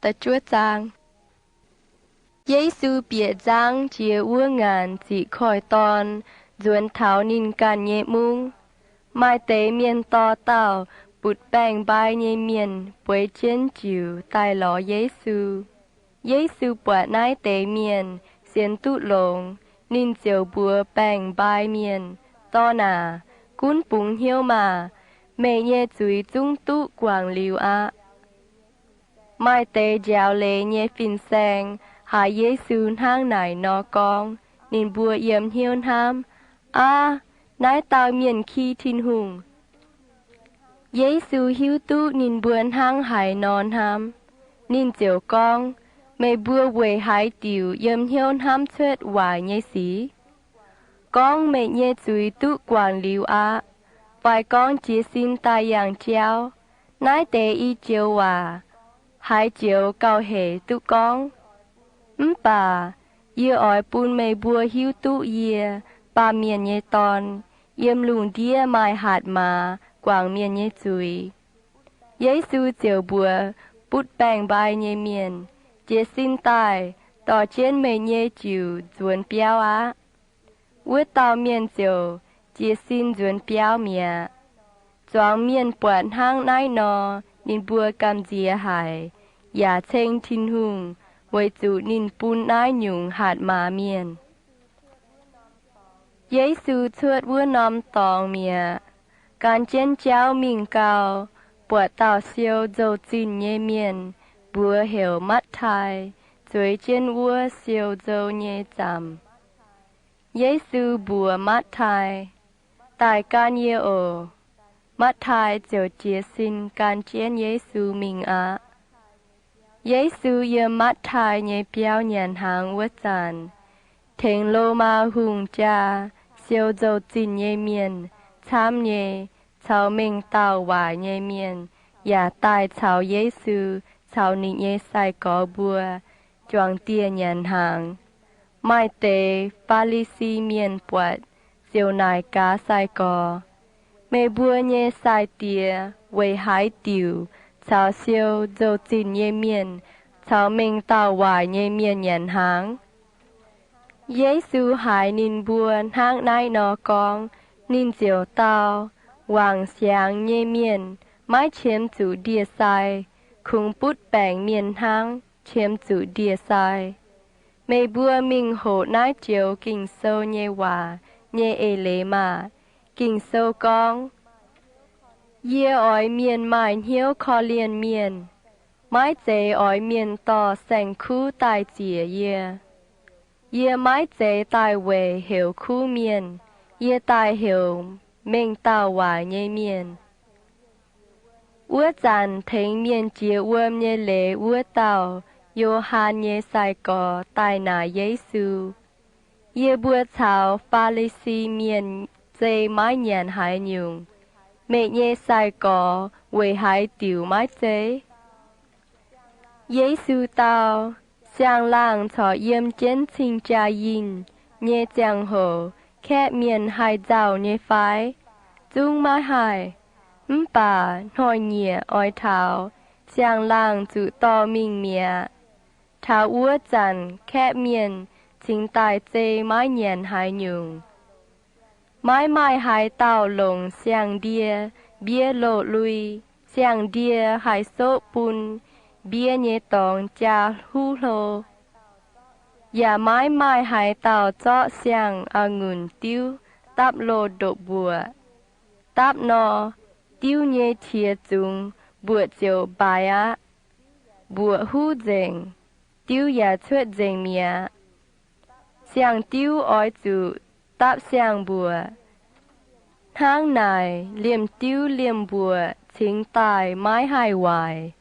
ta chúa giang. Giê-xu bịa giang chia ua ngàn chỉ khỏi tòn, duẩn thảo nín càn nhẹ mung. Mai tế miền to tàu, bụt bèng bài nhẹ miền, bối chiến chịu tai ló Giê-xu. Giê-xu bọa nái tế miền, xiên tụ lồng, nín diều bùa bèng bài miền, to nà, cún búng hiếu mà, mẹ nhẹ chuối dung tụ quảng liu á. Mai tế dạo lệ nhẹ phìn xanh, hạ Giê-xu hang nải nó con, nín bùa yếm hiếu ham, nái tao miền khi thiên hùng. Giê-xu hiếu tụ nín buồn hang hải non ham, nín diều con, mẹ bùa quê hải tiểu yếm hiếu ham chết hoài nhẹ xí. Con mẹ nhẹ chuối tụ quảng liu á, vài con chỉ xin tai yang chiao, nái tế y chiều hòa, hải chiều cao hệ tụ con. Bà, yêu ỏi bùn mê bùa hiếu tụ yê, bà miền nhé tòn, yếm lùng đĩa mai hạt mà, quảng miền nhé chuối. Giê-xu chiều bùa, bút bèng bài nhé miền, chế xin tài, tỏ trên mê nhé chịu duồn biao á. Ước tàu miền chiều, chế xin duồn biao mẹ. Doang miền bọt hang nai nò, nín bùa cầm dìa hải, ya chênh thiên hùng, với chủ nín bún nai nhung hạt mà miền. Giê-xu chuột vua nòm tòng mẹ, can chén cháo mình cao, bọt tàu siêu dâu chín nhé miền, bùa hiểu mắt thai, chuối chén vua siêu dâu nhé chằm. Giê-xu bùa mắt thai, tài can yê ổ, mắt thai chiều chia xin can chén Giê-xu mình á. Giê-xu yếm mắt thai nhé biao nhàn hàng vất giàn. Thênh lô ma hùng cha, siêu dâu chín nhé miền, chám nhé, cháu mình tàu hòa nhé miền, ya tai cháu Giê-xu, cháu nị nhé sai có bùa, choang tia nhàn hàng. Mai tế, pha lì xì miền bọt, siêu nài cá sai có. Mê bùa nhé sai tia, vây hải tiểu, cháu siêu dâu chín nhé miền, cháu mình tàu hòa nhé miền nhàn hàng. Giê-xu hải nín buồn hang nai nó con, nín diều tao, hoàng xiang nhé miền, mái chiếm chủ địa sai, khung bút bèng miền hang, chiếm chủ địa sai. Mê bùa mình hộ nái chiều kinh sâu nhé hòa, nhé ê lê mà, kinh sâu con. Yê ỏi miền mài hiếu khó liền miền, mái chế ỏi miền tỏ sành khu tài chìa yê. Yê mái chế tài về hiểu khu miền, yê tài hiểu mình tàu hòa nhé miền. Ua dàn thênh miền chia uâm nhé lệ ua tàu, yô hàn nhé sai có tài nà Giê-xu. Yê bùa chào pha lì xì miền chế mái nhàn hải nhung, mẹ nhé sai có về hải tiểu mái chế. Giê-xu tàu, xiang lang cho yếm chén chinh cha yin, nhé giang hồ, khẽ miền hải dạo nhé phái, dung mái hải. Bà, nói nhẹ oi thảo, xiang lang chủ to mình mẹ. Thảo ua dàn, khẽ miền, chính tài chê mái nhàn hải nhung. Mái mai hải tàu lồng xiang đia, bia lộ lui, xiang đia hải sốt bùn, bia nhé tòng cha hú lô. Dạ mái mai hải tàu cho xiang ngùn tiêu, táp lô độ bùa. Táp nò, tiêu nhé thịa dung, bùa chiều bài á. Bùa hú dình, tiêu ya chuột dình mía. Xiang tiêu oi chủ, táp xiang bùa. Hang nài, liềm tiêu liềm bùa, chính tài mái hải hoài.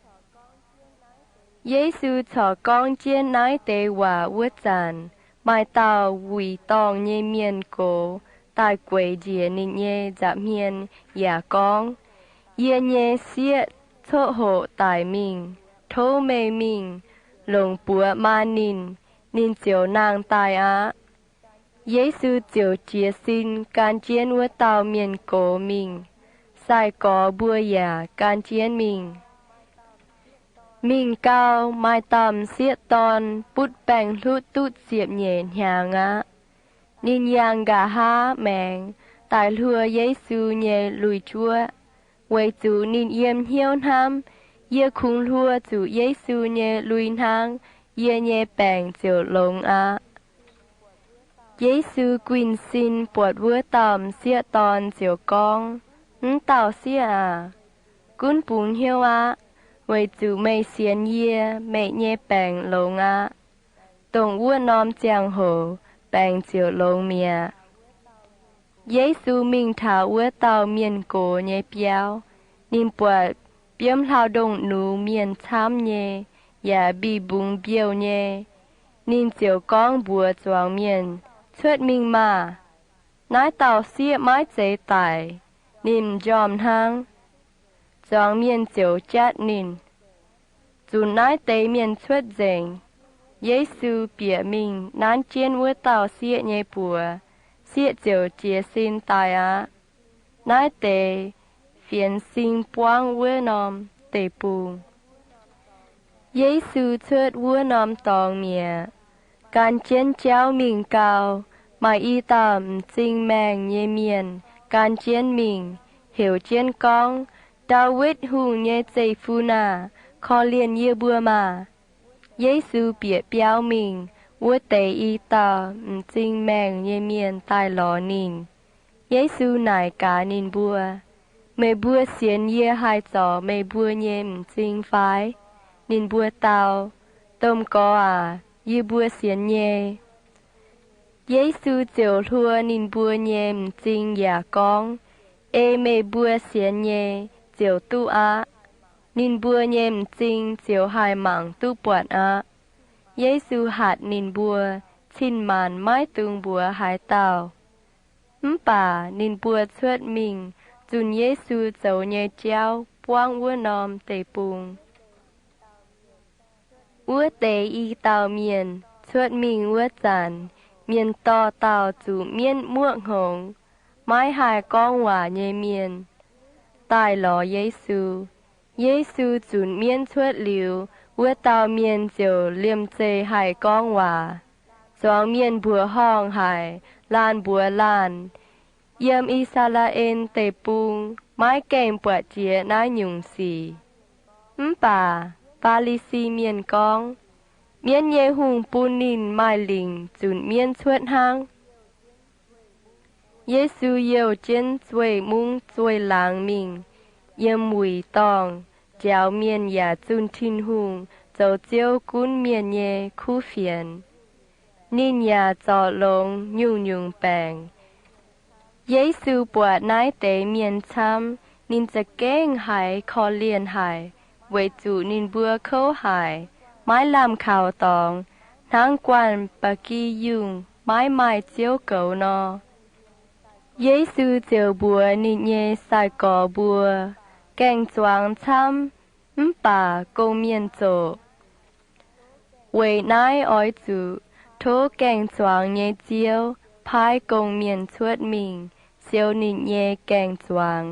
Giê-xu cho con chiên nái tế hòa vượt dàn, mai tàu vùi tòng nhé miền cổ, tài quầy dìa nín nhé dạp hiền, ya con. Yê nhé xiết, thô hộ tài mình, thô mê mình, lồng bùa ma nín chiều nàng tài á. Giê-xu chiều chia xin, can chiên vượt tàu miền cổ mình, sai có bùa ya can chiên mình. Mình cao mai tầm xiết ton bút bèn lút tút diệp nhện nhà ngã. Nín yang gà há mèng, tài lùa giấy sư nhẹ lùi chúa. Quay chú nín yếm hiếu ham, yê khung lùa chú giấy sư nhẹ lùi hang, yê nhẹ bèng chiều lông á. Giấy sư quyên xin bột vữa tầm xịa tòn chiều con, tàu xịa à. Cún bún hiếu á, quay chú mây xiên yê, mẹ nhẹ bèng lông á. Tổng vữa nòm chàng hồ, bèng chiều lông mìa. Giấy sư mình thảo vữa tàu miền cổ nhẹ béo, nín bột biếm lao động nụ miền chám nhẹ, ya bị bùng biêu nhẹ. Nín chiều con bùa choáng miền, chuột mình mà. Nái tàu xịa mái chế tài, nín dòm hang. Choáng miền chiều chát nín. Dù nái tế miền chuột dành. Giấy sư bịa mình nán chiên vữa tàu xịa nhẹ bùa. Xịa chiều chia xin tài á. Nái tế phiền xin buông vữa nòm tế bùng. Giấy sư chuột vữa nòm tòng mìa.การเจียนเจ้ามิงเกามาอีตามจิงแมงเยเมียนการเจียนมิงเหวเจียนกองดาวิดหุงเยเจฟูนาคอเลียนเยบัวมาเยซูเปียเปียวมิงวัวเตอีตามจิงแมงเยเมียนตายหลอนินเยซูนายกานินบัวเมบัวเสียนเยหายจ่อเมบัวเยมจิงไฟนินบัวเตาต้มกอYê bùa xiên nhê. Giấy sư chiều thua nín bùa nhê chinh giả con. Ê mê bùa xiên nhê chiều tu á. Nín bùa nhê chinh chiều hai mảng tu bọt á. Giấy sư hạt nín bùa chinh màn mái tung bùa hai tàu. Bà nín bùa chuột mình dùn giấy sư dấu nhê chéo buông vua nòm tê bùng. Vua tế y tàu miền, chuột mình vua chàn, miền to tàu chủ miền muộn hồng, mái hai con hòa nhê miền. Tài lò giấy sư chùn miền chuột liu, vua tàu miền chiều liêm chê hai con hòa. Doang miền bùa hong hai, lan bùa lan, yếm y sa la en tê bung, mái kèm bọa chía nái nhung xì. Bà Pali si miền con, miền nhẹ hùng pu nín mai lình chùn miền chuột hang. Giê-xu yêu trên chuối mung chuối làng mình, yếm mùi tòng, chéo miền ya chùn thiên hùng, dấu chiếu cún miền nhẹ khu phiền. Nín ya trọ lông nhung nhung bèng. Giê-xu bọa nái tế miền chăm, nínจะเก้งหายคอเลียนหายไว้จูนินบัวเข้าหายไม้ลำข่าวตองทั้งกวนปะกี้ยุงไม้ไม้เจียวเก่านอเยซูเจียวบัวนินเยใส่ก่อบัวแกงจวงช้ำป่ากงเมียนโจไว้นายอ้อยจูโทแกงจวงเยเจียวพายกงเมียนชวดมิงเซียวนินเยแกงจวง